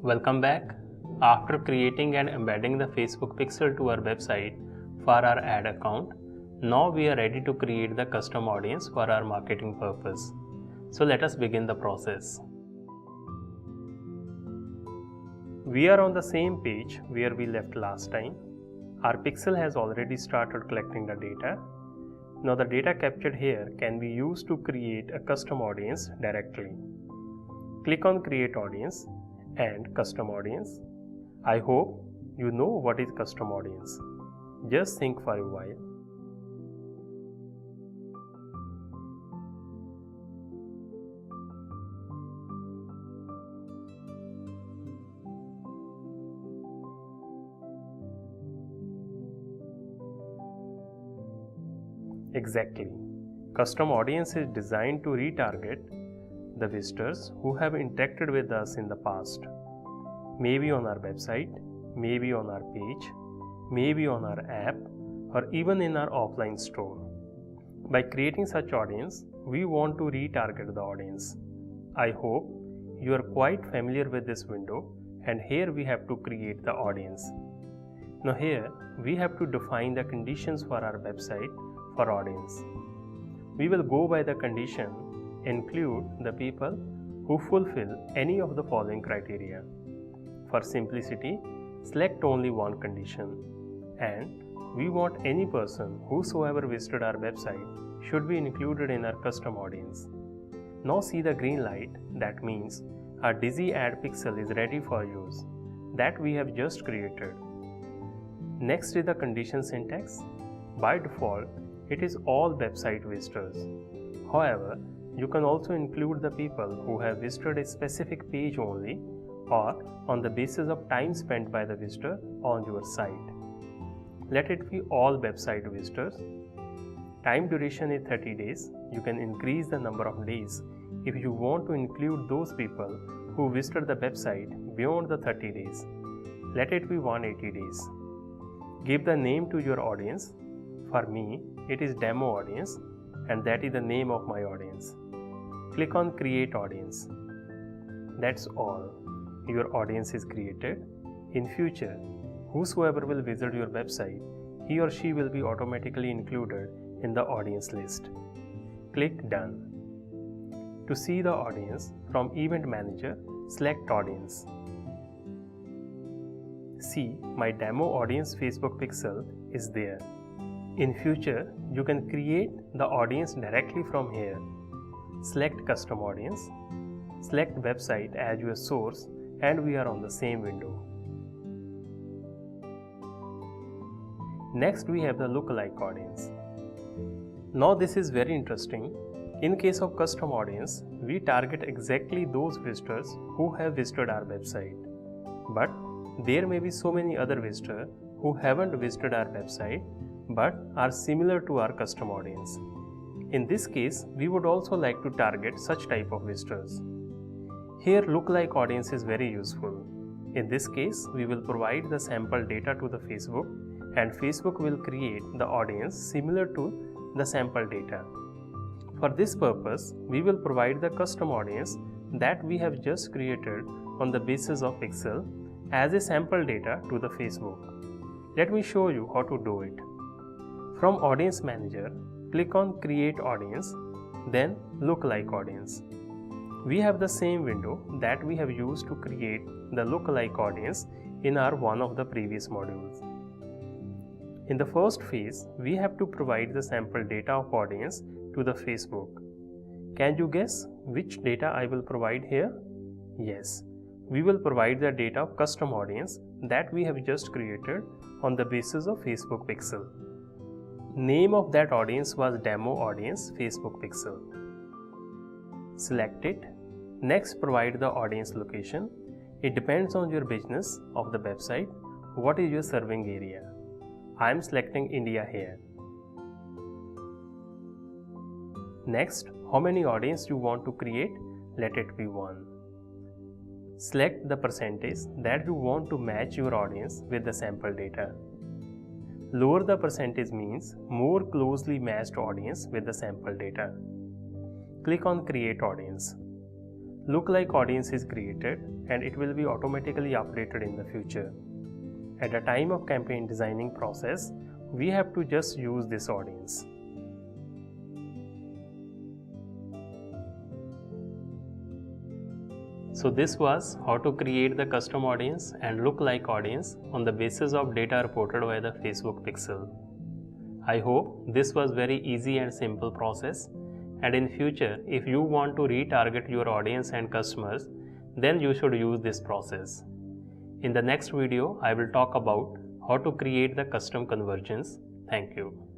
Welcome back. After creating and embedding the Facebook pixel to our website for our ad account, now we are ready to create the custom audience for our marketing purpose. So let us begin the process. We are on the same page where we left last time. Our pixel has already started collecting the data. Now the data captured here can be used to create a custom audience directly. Click on Create Audience and Custom Audience. I hope you know what is custom audience. Just think for a while. Exactly. Custom audience is designed to retarget the visitors who have interacted with us in the past. Maybe on our website, maybe on our page, maybe on our app, or even in our offline store. By creating such audience, we want to retarget the audience. I hope you are quite familiar with this window, and here we have to create the audience. Now here we have to define the conditions for our website for audience. We will go by the condition include the people who fulfill any of the following criteria. For simplicity, select only one condition, and we want any person whosoever visited our website should be included in our custom audience. Now see the green light, that means our Dizzy ad pixel is ready for use that we have just created. Next is the condition syntax. By default, it is all website visitors. However, you can also include the people who have visited a specific page only or on the basis of time spent by the visitor on your site. Let it be all website visitors. Time duration is 30 days. You can increase the number of days if you want to include those people who visited the website beyond the 30 days. Let it be 180 days. Give the name to your audience. For me, it is demo audience, and that is the name of my audience. Click on Create Audience. That's all. Your audience is created. In future, whosoever will visit your website, he or she will be automatically included in the audience list. Click Done. To see the audience from Event Manager, select Audience. See, my demo audience Facebook pixel is there. In future, you can create the audience directly from here. Select Custom Audience, select Website as your source, and we are on the same window. Next we have the lookalike audience. Now this is very interesting. In case of custom audience, we target exactly those visitors who have visited our website. But there may be so many other visitors who haven't visited our website but are similar to our custom audience. In this case, we would also like to target such type of visitors. Here lookalike audience is very useful. In this case, we will provide the sample data to the Facebook, and Facebook will create the audience similar to the sample data. For this purpose, we will provide the custom audience that we have just created on the basis of pixel as a sample data to the Facebook. Let me show you how to do it. From Audience Manager, click on Create Audience, then Lookalike Audience. We have the same window that we have used to create the lookalike audience in our one of the previous modules. In the first phase, we have to provide the sample data of audience to the Facebook. Can you guess which data I will provide here? Yes, we will provide the data of custom audience that we have just created on the basis of Facebook pixel. Name of that audience was Demo Audience Facebook Pixel. Select it. Next, provide the audience location. It depends on your business of the website. What is your serving area? I am selecting India here. Next, how many audience you want to create? Let it be 1. Select the percentage that you want to match your audience with the sample data. Lower the percentage means more closely matched audience with the sample data. Click on Create Audience. Lookalike audience is created and it will be automatically updated in the future. At the time of campaign designing process, we have to just use this audience. So this was how to create the custom audience and lookalike audience on the basis of data reported by the Facebook pixel. I hope this was very easy and simple process, and in future if you want to retarget your audience and customers, then you should use this process. In the next video I will talk about how to create the custom conversions. Thank you.